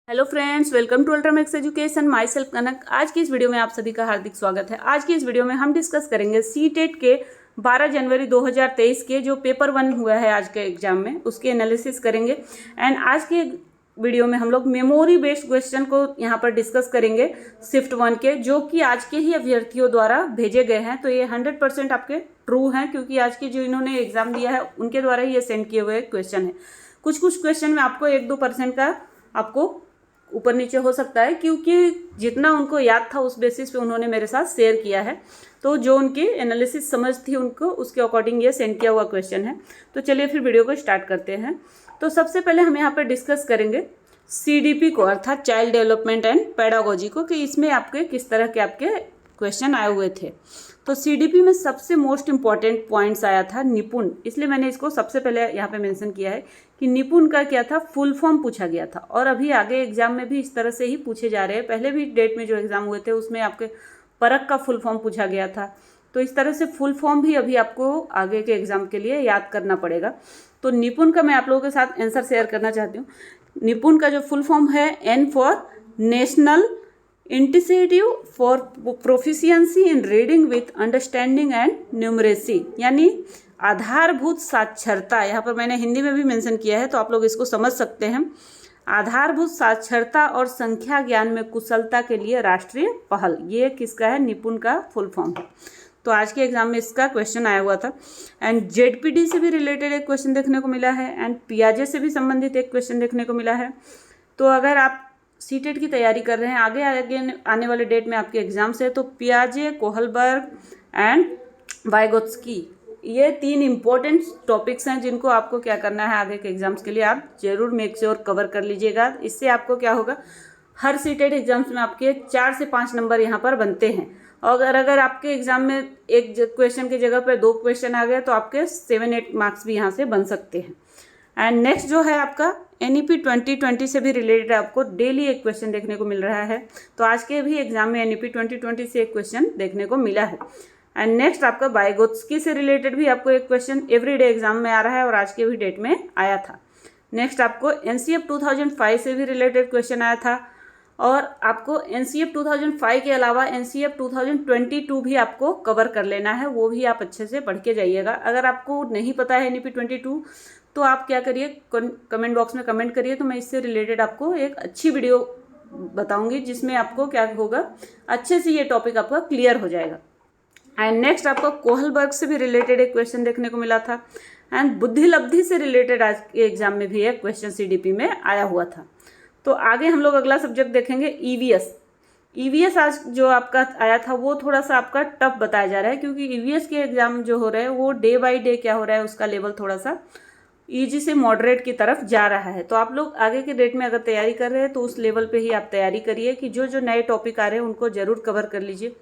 Hello friends, welcome to Ultramax education. Myself Kanak. आज की इस वीडियो में आप सभी का हार्दिक स्वागत है। आज की इस वीडियो में हम डिस्कस करेंगे सीटेट के 12 जनवरी 2023 के जो पेपर 1 हुआ है आज के एग्जाम में, उसके एनालिसिस करेंगे। एंड आज के वीडियो में हम लोग मेमोरी बेस्ड क्वेश्चन को यहाँ पर डिस्कस करेंगे शिफ्ट 1 के, जो कि आज के ही अभ्यर्थियों द्वारा भेजे गए हैं। तो ये 100% आपके ट्रू हैं, क्योंकि आज के जो इन्होंने एग्जाम दिया है उनके द्वारा ही ये सेंड किए हुए क्वेश्चन है। कुछ कुछ क्वेश्चन में आपको 1-2% का आपको ऊपर नीचे हो सकता है, क्योंकि जितना उनको याद था उस बेसिस पे उन्होंने मेरे साथ शेयर किया है। तो जो उनकी एनालिसिस समझ थी उनको, उसके अकॉर्डिंग ये सेंड किया हुआ क्वेश्चन है। तो चलिए फिर वीडियो को स्टार्ट करते हैं। तो सबसे पहले हम यहाँ पर डिस्कस करेंगे CDP को, अर्थात चाइल्ड डेवलपमेंट एंड पेडागोजी को, कि इसमें आपके किस तरह के आपके क्वेश्चन आए हुए थे। तो CDP में सबसे मोस्ट इम्पॉर्टेंट पॉइंट्स आया था निपुण, इसलिए मैंने इसको सबसे पहले यहाँ पे मेंशन किया है कि निपुण का क्या था, फुल फॉर्म पूछा गया था। और अभी आगे एग्जाम में भी इस तरह से ही पूछे जा रहे हैं। पहले भी डेट में जो एग्जाम हुए थे उसमें आपके परख का फुल फॉर्म पूछा गया था। तो इस तरह से फुल फॉर्म भी अभी आपको आगे के एग्जाम के लिए याद करना पड़ेगा। तो निपुण का मैं आप लोगों के साथ आंसर शेयर करना चाहती हूँ। निपुण का जो फुल फॉर्म है, N for national initiative for proficiency in reading with understanding and numeracy, यानी आधारभूत साक्षरता। यहाँ पर मैंने हिंदी में भी मेंशन किया है, तो आप लोग इसको समझ सकते हैं। आधारभूत साक्षरता और संख्या ज्ञान में कुशलता के लिए राष्ट्रीय पहल, ये किसका है, निपुण का फुल फॉर्म है। तो आज के एग्जाम में इसका क्वेश्चन आया हुआ था। एंड ZPD से भी रिलेटेड एक क्वेश्चन देखने को मिला है, एंड पियाजे से भी संबंधित एक क्वेश्चन देखने को मिला है। तो अगर आप सीटेट की तैयारी कर रहे हैं, आगे आने वाले डेट में आपके एग्जाम्स है, तो पियाजे, कोहलबर्ग एंड वाइगोत्स्की, ये 3 इंपॉर्टेंट टॉपिक्स हैं जिनको आपको क्या करना है, आगे के एग्जाम्स के लिए आप जरूर मेक श्योर कवर कर लीजिएगा। इससे आपको क्या होगा, हर सीटेट एग्जाम्स में आपके 4 से 5 नंबर यहाँ पर बनते हैं। और अगर आपके एग्जाम में एक क्वेश्चन की जगह पर 2 क्वेश्चन आ गए तो आपके 7-8 मार्क्स भी यहाँ से बन सकते हैं। एंड नेक्स्ट जो है आपका NEP 2020 से भी रिलेटेड आपको डेली एक क्वेश्चन देखने को मिल रहा है। तो आज के भी एग्जाम में NEP 2020 से एक क्वेश्चन देखने को मिला है। एंड नेक्स्ट आपका वाइगोत्स्की से रिलेटेड भी आपको एक क्वेश्चन एवरीडे एग्जाम में आ रहा है और आज के भी डेट में आया था। नेक्स्ट आपको NCF 2005 से भी रिलेटेड क्वेश्चन आया था। और आपको NCF 2005 के अलावा NCF 2022 भी आपको कवर कर लेना है, वो भी आप अच्छे से पढ़ के जाइएगा। अगर आपको नहीं पता है NEP 22, तो आप क्या करिए, कमेंट बॉक्स में कमेंट करिए, तो मैं इससे रिलेटेड आपको एक अच्छी वीडियो बताऊंगी जिसमें आपको क्या होगा, अच्छे से ये टॉपिक आपका क्लियर हो जाएगा। एंड नेक्स्ट आपको कोहलबर्ग से भी रिलेटेड एक क्वेश्चन देखने को मिला था। एंड बुद्धि लब्धि से रिलेटेड आज के एग्जाम में भी एक क्वेश्चन CDP में आया हुआ था। तो आगे हम लोग अगला सब्जेक्ट देखेंगे EVS आज जो आपका आया था वो थोड़ा सा आपका टफ बताया जा रहा है, क्योंकि EVS के एग्जाम जो हो रहे हैं वो डे बाई डे क्या हो रहा है, उसका लेवल थोड़ा सा ईजी से मॉडरेट की तरफ जा रहा है। तो आप लोग आगे के डेट में अगर तैयारी कर रहे हैं तो उस लेवल पे ही आप तैयारी करिए कि जो जो नए टॉपिक आ रहे हैं उनको ज़रूर कवर कर लीजिए,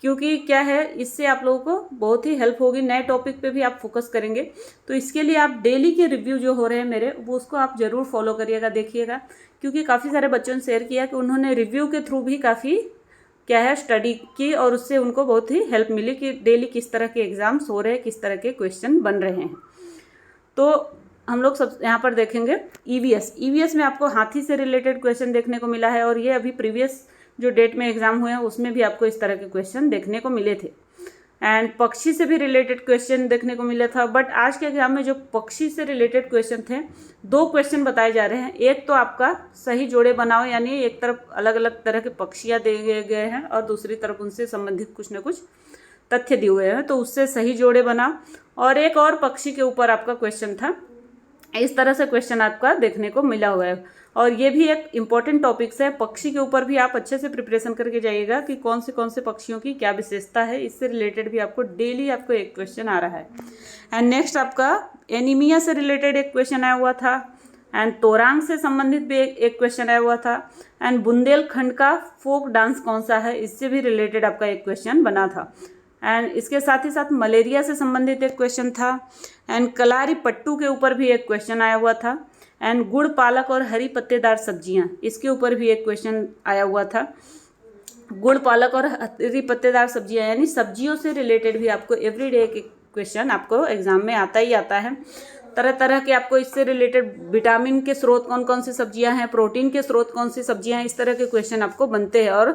क्योंकि क्या है, इससे आप लोगों को बहुत ही हेल्प होगी। नए टॉपिक पे भी आप फोकस करेंगे, तो इसके लिए आप डेली के रिव्यू जो हो रहे हैं मेरे, वो उसको आप ज़रूर फॉलो करिएगा, देखिएगा। क्योंकि काफ़ी सारे बच्चों ने शेयर किया कि उन्होंने रिव्यू के थ्रू भी काफ़ी क्या है स्टडी की, और उससे उनको बहुत ही हेल्प मिली कि डेली किस तरह के एग्जाम्स हो रहे हैं, किस तरह के क्वेश्चन बन रहे हैं। तो हम लोग सब यहाँ पर देखेंगे EVS में आपको हाथी से रिलेटेड क्वेश्चन देखने को मिला है, और ये अभी प्रीवियस जो डेट में एग्जाम हुए हैं उसमें भी आपको इस तरह के क्वेश्चन देखने को मिले थे। एंड पक्षी से भी रिलेटेड क्वेश्चन देखने को मिला था। बट आज के एग्जाम में जो पक्षी से रिलेटेड क्वेश्चन थे, 2 क्वेश्चन बताए जा रहे हैं। एक तो आपका सही जोड़े बनाओ, यानी एक तरफ अलग अलग तरह के पक्षियाँ दिए गए हैं और दूसरी तरफ उनसे संबंधित कुछ न कुछ तथ्य दिए हुए हैं, तो उससे सही जोड़े बनाओ। और एक और पक्षी के ऊपर आपका क्वेश्चन था। इस तरह से क्वेश्चन आपका देखने को मिला हुआ है, और ये भी एक इम्पॉर्टेंट टॉपिक्स है। पक्षी के ऊपर भी आप अच्छे से प्रिपरेशन करके जाइएगा कि कौन से पक्षियों की क्या विशेषता है, इससे रिलेटेड भी आपको डेली आपको एक क्वेश्चन आ रहा है। एंड नेक्स्ट आपका एनीमिया से रिलेटेड एक क्वेश्चन आया हुआ था। एंड तोरांग से संबंधित भी एक क्वेश्चन आया हुआ था। एंड बुंदेलखंड का फोक डांस कौन सा है, इससे भी रिलेटेड आपका एक क्वेश्चन बना था। एंड इसके साथ ही साथ मलेरिया से संबंधित एक क्वेश्चन था। एंड कलारी पट्टू के ऊपर भी एक क्वेश्चन आया हुआ था। एंड गुड़, पालक और हरी पत्तेदार सब्जियां, इसके ऊपर भी एक क्वेश्चन आया हुआ था। गुड़, पालक और हरी पत्तेदार सब्जियां, यानी सब्जियों से रिलेटेड भी आपको एवरीडे एक क्वेश्चन आपको एग्जाम में आता ही आता है। तरह तरह के आपको इससे रिलेटेड विटामिन के स्रोत कौन कौन सी सब्जियां हैं, प्रोटीन के स्रोत कौन सी सब्जियां हैं, इस तरह के क्वेश्चन आपको बनते हैं। और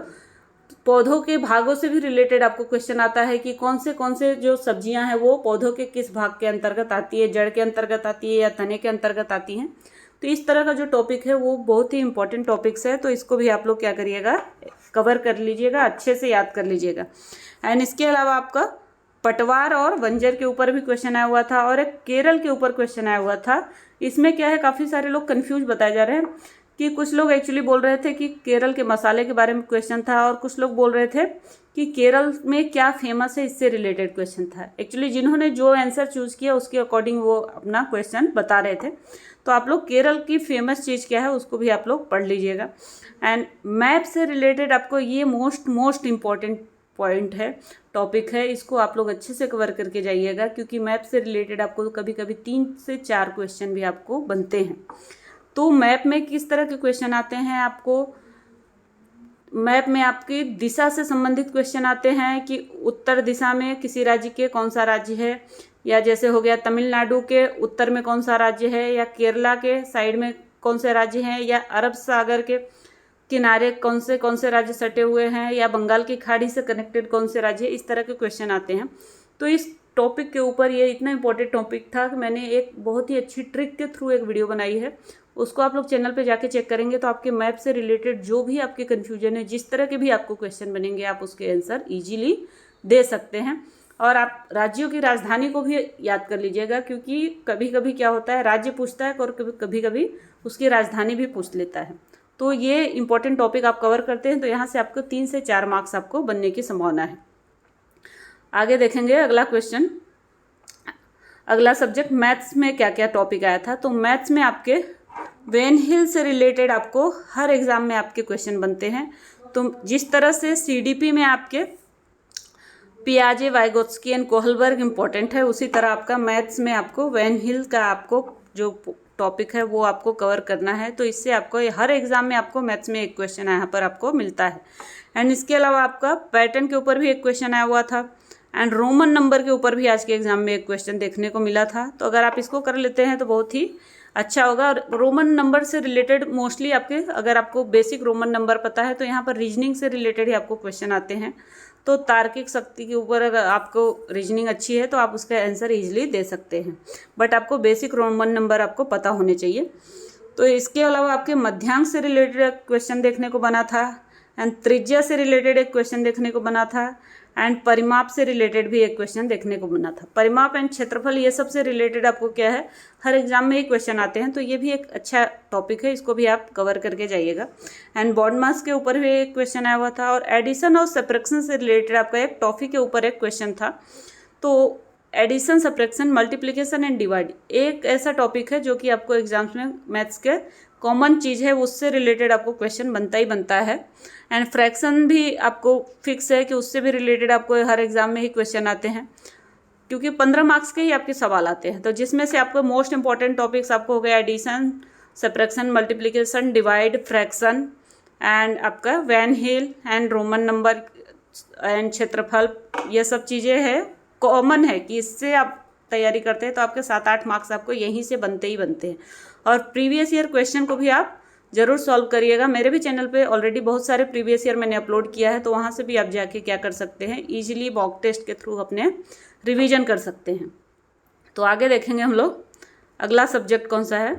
पौधों के भागों से भी रिलेटेड आपको क्वेश्चन आता है कि कौन से जो सब्जियां हैं वो पौधों के किस भाग के अंतर्गत आती है, जड़ के अंतर्गत आती है या तने के अंतर्गत आती हैं। तो इस तरह का जो टॉपिक है वो बहुत ही इंपॉर्टेंट टॉपिक्स है, तो इसको भी आप लोग क्या करिएगा, कवर कर लीजिएगा, अच्छे से याद कर लीजिएगा। एंड इसके अलावा आपका पटवार और बंजर के ऊपर भी क्वेश्चन आया हुआ था और एक केरल के ऊपर क्वेश्चन आया हुआ था। इसमें क्या है, काफ़ी सारे लोग कंफ्यूज बताए जा रहे हैं कि कुछ लोग एक्चुअली बोल रहे थे कि केरल के मसाले के बारे में क्वेश्चन था और कुछ लोग बोल रहे थे कि केरल में क्या फेमस है, इससे रिलेटेड क्वेश्चन था। एक्चुअली जिन्होंने जो आंसर चूज़ किया उसके अकॉर्डिंग वो अपना क्वेश्चन बता रहे थे। तो आप लोग केरल की फेमस चीज़ क्या है उसको भी आप लोग पढ़ लीजिएगा। एंड मैप से रिलेटेड आपको ये मोस्ट इम्पॉर्टेंट पॉइंट है, टॉपिक है, इसको आप लोग अच्छे से कवर करके जाइएगा, क्योंकि मैप से रिलेटेड आपको कभी कभी 3 से 4 क्वेश्चन भी आपको बनते हैं। तो मैप में किस तरह के क्वेश्चन आते हैं, आपको मैप में आपकी दिशा से संबंधित क्वेश्चन आते हैं कि उत्तर दिशा में किसी राज्य के कौन सा राज्य है, या जैसे हो गया तमिलनाडु के उत्तर में कौन सा राज्य है, या केरला के साइड में कौन से राज्य हैं, या अरब सागर के किनारे कौन से राज्य सटे हुए हैं, या बंगाल की खाड़ी से कनेक्टेड कौन से राज्य है। इस तरह के क्वेश्चन आते हैं। तो इस टॉपिक के ऊपर ये इतना इंपॉर्टेंट टॉपिक था कि मैंने एक बहुत ही अच्छी ट्रिक के थ्रू एक वीडियो बनाई है, उसको आप लोग चैनल पे जाके चेक करेंगे तो आपके मैप से रिलेटेड जो भी आपके कन्फ्यूजन है, जिस तरह के भी आपको क्वेश्चन बनेंगे, आप उसके आंसर ईजिली दे सकते हैं। और आप राज्यों की राजधानी को भी याद कर लीजिएगा, क्योंकि कभी कभी क्या होता है, राज्य पूछता है और कभी कभी उसकी राजधानी भी पूछ लेता है। तो ये इंपॉर्टेंट टॉपिक आप कवर करते हैं तो यहाँ से आपको 3 से 4 मार्क्स आपको बनने की संभावना है। आगे देखेंगे अगला क्वेश्चन। अगला सब्जेक्ट मैथ्स में क्या क्या टॉपिक आया था। तो मैथ्स में आपके वेन हिल से रिलेटेड आपको हर एग्जाम में आपके क्वेश्चन बनते हैं। तो जिस तरह से सीडीपी में आपके पियाजे, वाइगोत्स्की एंड कोहलबर्ग इंपॉर्टेंट है, उसी तरह आपका मैथ्स में आपको वेन हिल का आपको जो टॉपिक है वो आपको कवर करना है। तो इससे आपको हर एग्जाम में आपको मैथ्स में एक क्वेश्चन यहाँ पर आपको मिलता है। एंड इसके अलावा आपका पैटर्न के ऊपर भी एक क्वेश्चन आया हुआ था एंड रोमन नंबर के ऊपर भी आज के एग्जाम में एक क्वेश्चन देखने को मिला था। तो अगर आप इसको कर लेते हैं तो बहुत ही अच्छा होगा। और रोमन नंबर से रिलेटेड मोस्टली आपके, अगर आपको बेसिक रोमन नंबर पता है तो यहाँ पर रीजनिंग से रिलेटेड ही आपको क्वेश्चन आते हैं। तो तार्किक शक्ति के ऊपर अगर आपको रीजनिंग अच्छी है तो आप उसका आंसर ईजिली दे सकते हैं, बट आपको बेसिक रोमन नंबर आपको पता होने चाहिए। तो इसके अलावा आपके मध्यांक से रिलेटेड एक क्वेश्चन देखने को बना था एंड त्रिज्या से रिलेटेड एक क्वेश्चन देखने को बना था एंड परिमाप से रिलेटेड भी एक क्वेश्चन देखने को बना था। परिमाप एंड क्षेत्रफल ये सब से रिलेटेड आपको क्या है, हर एग्जाम में ही क्वेश्चन आते हैं। तो ये भी एक अच्छा टॉपिक है, इसको भी आप कवर करके जाइएगा। एंड बॉन्ड मास के ऊपर भी एक क्वेश्चन आया हुआ था और एडिशन और सब्ट्रैक्शन से रिलेटेड आपका एक टॉपिक के ऊपर एक क्वेश्चन था। तो addition, subtraction, multiplication and divide एक ऐसा टॉपिक है जो कि आपको एग्जाम्स में मैथ्स के कॉमन चीज़ है, उससे रिलेटेड आपको क्वेश्चन बनता ही बनता है। एंड फ्रैक्शन भी आपको फिक्स है कि उससे भी रिलेटेड आपको हर एग्जाम में ही क्वेश्चन आते हैं, क्योंकि 15 मार्क्स के ही आपके सवाल आते हैं। तो जिसमें से आपको मोस्ट इंपॉर्टेंट टॉपिक्स आपको हो गया addition, subtraction, multiplication, divide, fraction and आपका वैन हिल एंड रोमन नंबर एंड क्षेत्रफल, ये सब चीज़ें हैं, कॉमन है कि इससे आप तैयारी करते हैं तो आपके 7-8 मार्क्स आपको यहीं से बनते ही बनते हैं। और प्रीवियस ईयर क्वेश्चन को भी आप ज़रूर सॉल्व करिएगा। मेरे भी चैनल पे ऑलरेडी बहुत सारे प्रीवियस ईयर मैंने अपलोड किया है, तो वहाँ से भी आप जाके क्या कर सकते हैं, ईजिली मॉक टेस्ट के थ्रू अपने रिवीजन कर सकते हैं। तो आगे देखेंगे हम लोग अगला सब्जेक्ट कौन सा है।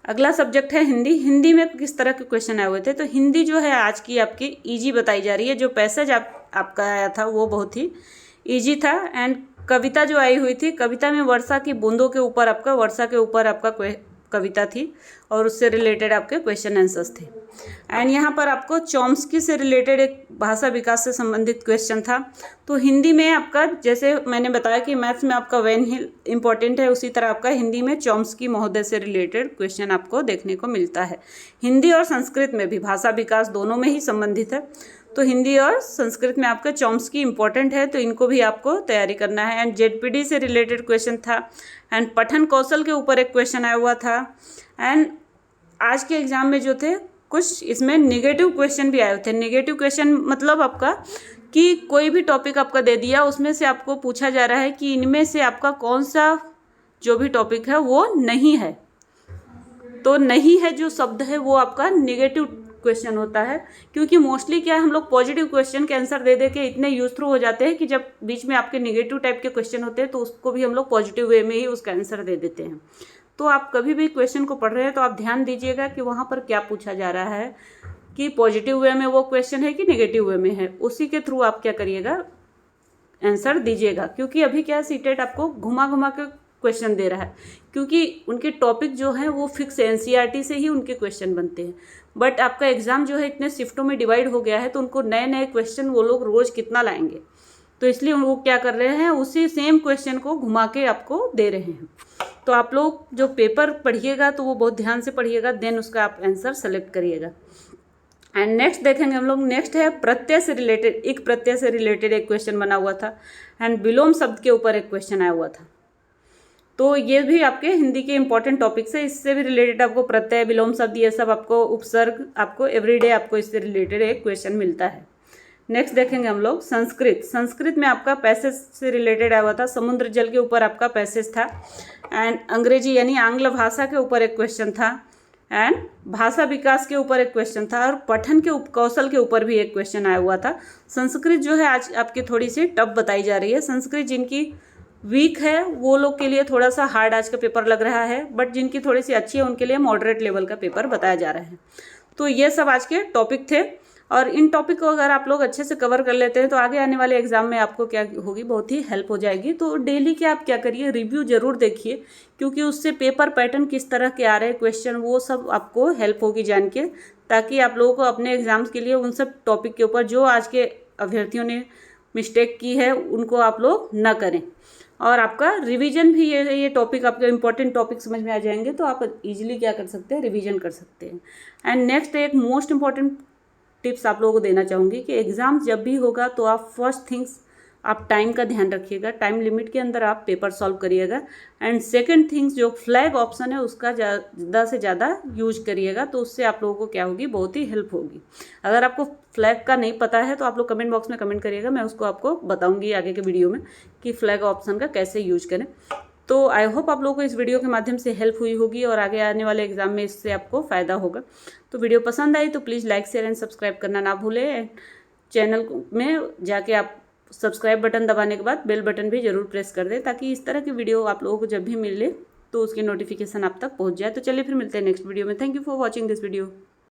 अगला सब्जेक्ट है हिंदी। हिंदी में किस तरह के क्वेश्चन आए हुए थे। तो हिंदी जो है आज की आपकी ईजी बताई जा रही है। जो पैसेज आपका आया था वो बहुत ही ईजी था। एंड कविता जो आई हुई थी, कविता में वर्षा की बूंदों के ऊपर आपका, वर्षा के ऊपर आपका कविता थी और उससे रिलेटेड आपके क्वेश्चन आंसर्स थे। एंड यहाँ पर आपको चॉम्स्की से रिलेटेड एक भाषा विकास से संबंधित क्वेश्चन था। तो हिंदी में आपका, जैसे मैंने बताया कि मैथ्स में आपका वैन हिल इंपॉर्टेंट है, उसी तरह आपका हिंदी में चॉम्स्की महोदय से रिलेटेड क्वेश्चन आपको देखने को मिलता है। हिंदी और संस्कृत में भी भाषा विकास दोनों में ही संबंधित है। तो हिंदी और संस्कृत में आपका चॉम्स्की इंपॉर्टेंट है, तो इनको भी आपको तैयारी करना है। एंड जेडपीडी से रिलेटेड क्वेश्चन था एंड पठन कौशल के ऊपर एक क्वेश्चन आया हुआ था। एंड आज के एग्जाम में जो थे कुछ इसमें नेगेटिव क्वेश्चन भी आए हुए थे। नेगेटिव क्वेश्चन मतलब आपका कि कोई भी टॉपिक आपका दे दिया, उसमें से आपको पूछा जा रहा है कि इनमें से आपका कौन सा जो भी टॉपिक है वो नहीं है। तो नहीं है जो शब्द है वो आपका नेगेटिव क्वेश्चन होता है, क्योंकि मोस्टली क्या है, हम लोग पॉजिटिव क्वेश्चन के आंसर दे दे के इतने यूज थ्रू हो जाते हैं कि जब बीच में आपके नेगेटिव टाइप के क्वेश्चन होते हैं तो उसको भी हम लोग पॉजिटिव वे में ही उसका आंसर दे देते हैं। तो आप कभी भी क्वेश्चन को पढ़ रहे हैं तो आप ध्यान दीजिएगा कि वहाँ पर क्या पूछा जा रहा है, कि पॉजिटिव वे में वो क्वेश्चन है कि नेगेटिव वे में है, उसी के थ्रू आप क्या करिएगा, आंसर दीजिएगा। क्योंकि अभी क्या सीटेट आपको घुमा घुमा के क्वेश्चन दे रहा है, क्योंकि उनके टॉपिक जो हैं वो फिक्स है, एनसीईआरटी से ही उनके क्वेश्चन बनते हैं। बट आपका एग्जाम जो है इतने शिफ्टों में डिवाइड हो गया है, तो उनको नए नए क्वेश्चन वो लोग रोज कितना लाएंगे, तो इसलिए वो क्या कर रहे हैं, उसी सेम क्वेश्चन को घुमा के आपको दे रहे हैं। तो आप लोग जो पेपर पढ़िएगा तो वो बहुत ध्यान से पढ़िएगा, देन उसका आप आंसर सेलेक्ट करिएगा। एंड नेक्स्ट देखेंगे हम लोग, नेक्स्ट है प्रत्यय से रिलेटेड। एक प्रत्यय से रिलेटेड एक क्वेश्चन बना हुआ था एंड विलोम शब्द के ऊपर एक क्वेश्चन आया हुआ था। तो ये भी आपके हिंदी के इंपॉर्टेंट टॉपिक्स है, इससे भी रिलेटेड आपको प्रत्यय, विलोम शब्द, ये सब आपको उपसर्ग, आपको एवरीडे आपको इससे रिलेटेड एक क्वेश्चन मिलता है। नेक्स्ट देखेंगे हम लोग संस्कृत। संस्कृत में आपका पैसेज से रिलेटेड आया हुआ था, समुद्र जल के ऊपर आपका पैसेज था। एंड अंग्रेजी यानी आंग्ल भाषा के ऊपर एक क्वेश्चन था, एंड भाषा विकास के ऊपर एक क्वेश्चन था, और पठन के कौशल के ऊपर भी एक क्वेश्चन आया हुआ था। संस्कृत जो है आज आपकी थोड़ी सी टफ बताई जा रही है। संस्कृत जिनकी वीक है वो लोग के लिए थोड़ा सा हार्ड आज का पेपर लग रहा है, बट जिनकी थोड़ी सी अच्छी है उनके लिए मॉडरेट लेवल का पेपर बताया जा रहा है। तो ये सब आज के टॉपिक थे, और इन टॉपिक को अगर आप लोग अच्छे से कवर कर लेते हैं तो आगे आने वाले एग्जाम में आपको क्या होगी, बहुत ही हेल्प हो जाएगी। तो डेली के आप क्या करिए, रिव्यू जरूर देखिए, क्योंकि उससे पेपर पैटर्न किस तरह के आ रहे हैं क्वेश्चन, वो सब आपको हेल्प होगी जान के, ताकि आप लोगों को अपने एग्जाम्स के लिए उन सब टॉपिक के ऊपर जो आज के अभ्यर्थियों ने मिस्टेक की है उनको आप लोग न करें, और आपका रिवीजन भी ये टॉपिक आपके इंपॉर्टेंट टॉपिक समझ में आ जाएंगे तो आप इजीली क्या कर सकते हैं, रिवीजन कर सकते हैं। एंड नेक्स्ट एक मोस्ट इंपॉर्टेंट टिप्स आप लोगों को देना चाहूँगी कि एग्ज़ाम जब भी होगा तो आप फर्स्ट थिंग्स आप टाइम का ध्यान रखिएगा, टाइम लिमिट के अंदर आप पेपर सॉल्व करिएगा। एंड सेकंड थिंग्स जो फ्लैग ऑप्शन है उसका ज़्यादा से ज़्यादा यूज करिएगा, तो उससे आप लोगों को क्या होगी, बहुत ही हेल्प होगी। अगर आपको फ्लैग का नहीं पता है तो आप लोग कमेंट बॉक्स में कमेंट करिएगा, मैं उसको आपको बताऊँगी आगे के वीडियो में कि फ्लैग ऑप्शन का कैसे यूज करें। तो आई होप आप लोगों को इस वीडियो के माध्यम से हेल्प हुई होगी और आगे आने वाले एग्जाम में इससे आपको फ़ायदा होगा। तो वीडियो पसंद आई तो please like, share and subscribe करना ना भूलें। चैनल में जाके आप सब्सक्राइब बटन दबाने के बाद बेल बटन भी ज़रूर प्रेस कर दें, ताकि इस तरह की वीडियो आप लोगों को जब भी मिले तो उसकी नोटिफिकेशन आप तक पहुँच जाए। तो चलिए फिर मिलते हैं नेक्स्ट वीडियो में। Thank you for watching this video.